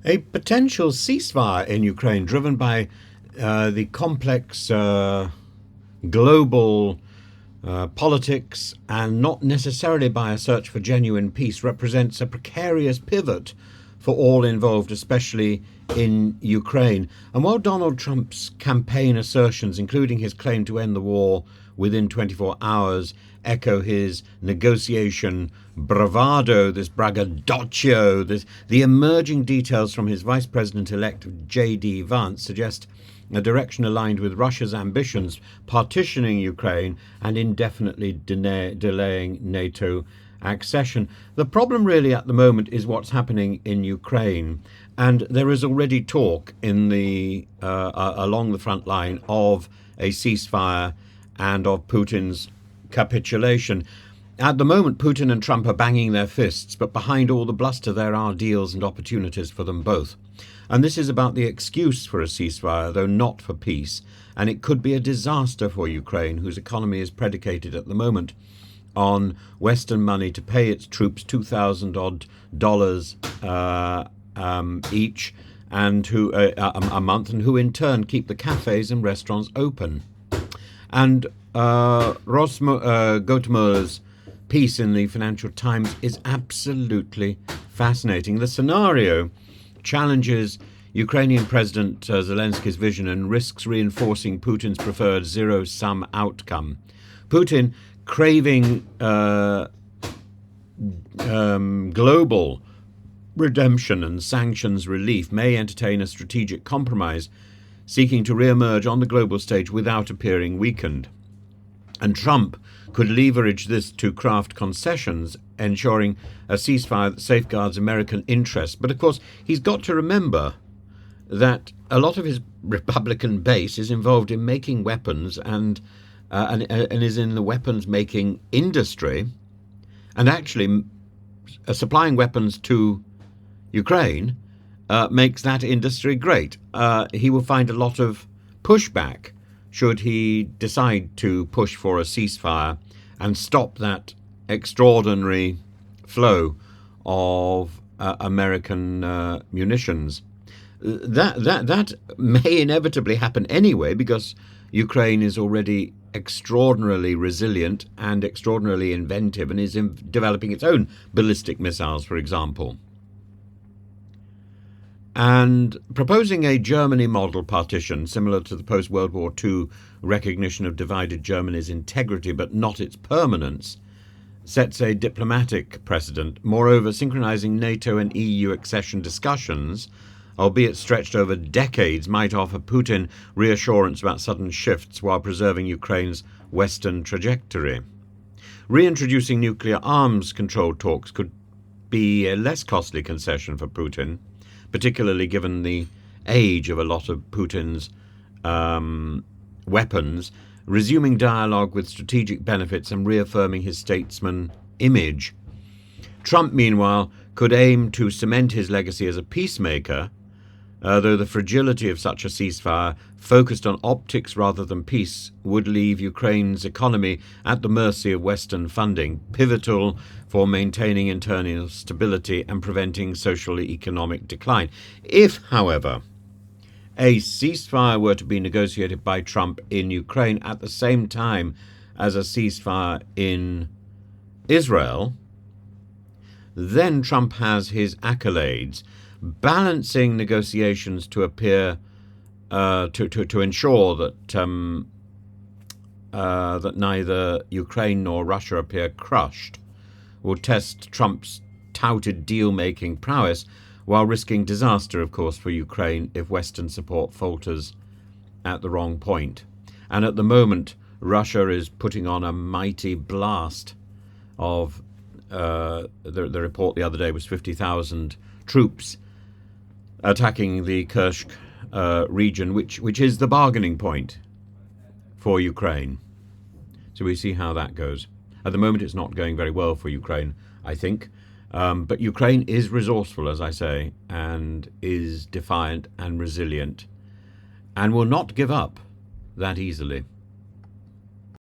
A potential ceasefire in Ukraine, driven by the complex global politics and not necessarily by a search for genuine peace, represents a precarious pivot for all involved, especially in Ukraine. And while Donald Trump's campaign assertions, including his claim to end the war within 24 hours, echo his negotiation bravado, this braggadocio, the emerging details from his vice president-elect J.D. Vance suggest a direction aligned with Russia's ambitions, partitioning Ukraine and indefinitely delaying NATO accession. The problem really at the moment is what's happening in Ukraine, and there is already talk in the along the front line of a ceasefire and of Putin's capitulation. At the moment, Putin and Trump are banging their fists, but behind all the bluster there are deals and opportunities for them both. And this is about the excuse for a ceasefire, though not for peace, and it could be a disaster for Ukraine, whose economy is predicated at the moment on Western money to pay its troops $2,000 odd each and who a month, and who in turn keep the cafes and restaurants open. And Gotmer's piece in the Financial Times is absolutely fascinating. The scenario challenges Ukrainian President Zelensky's vision and risks reinforcing Putin's preferred zero-sum outcome. Putin, craving global redemption and sanctions relief, may entertain a strategic compromise, seeking to re-emerge on the global stage without appearing weakened. And Trump could leverage this to craft concessions, ensuring a ceasefire that safeguards American interests. But of course, he's got to remember that a lot of his Republican base is involved in making weapons and is in the weapons-making industry, and actually supplying weapons to Ukraine makes that industry great. He will find a lot of pushback should he decide to push for a ceasefire and stop that extraordinary flow of American munitions. That may inevitably happen anyway, because Ukraine is already extraordinarily resilient and extraordinarily inventive, and is developing its own ballistic missiles, for example. And proposing a Germany model partition, similar to the post-World War II recognition of divided Germany's integrity but not its permanence, sets a diplomatic precedent. Moreover, synchronizing NATO and EU accession discussions, albeit stretched over decades, might offer Putin reassurance about sudden shifts while preserving Ukraine's Western trajectory. Reintroducing nuclear arms control talks could be a less costly concession for Putin, particularly given the age of a lot of Putin's weapons, resuming dialogue with strategic benefits and reaffirming his statesman image. Trump, meanwhile, could aim to cement his legacy as a peacemaker, though the fragility of such a ceasefire, focused on optics rather than peace, would leave Ukraine's economy at the mercy of Western funding, pivotal for maintaining internal stability and preventing social and economic decline. If, however, a ceasefire were to be negotiated by Trump in Ukraine at the same time as a ceasefire in Israel, then Trump has his accolades, balancing negotiations to appear to ensure that that neither Ukraine nor Russia appear crushed, will test Trump's touted deal-making prowess, while risking disaster, of course, for Ukraine if Western support falters at the wrong point. And at the moment, Russia is putting on a mighty blast of the report the other day was 50,000 troops attacking the Kursk region, which is the bargaining point for Ukraine. So we see how that goes. At the moment, it's not going very well for Ukraine, I think. But Ukraine is resourceful, as I say, and is defiant and resilient, and will not give up that easily.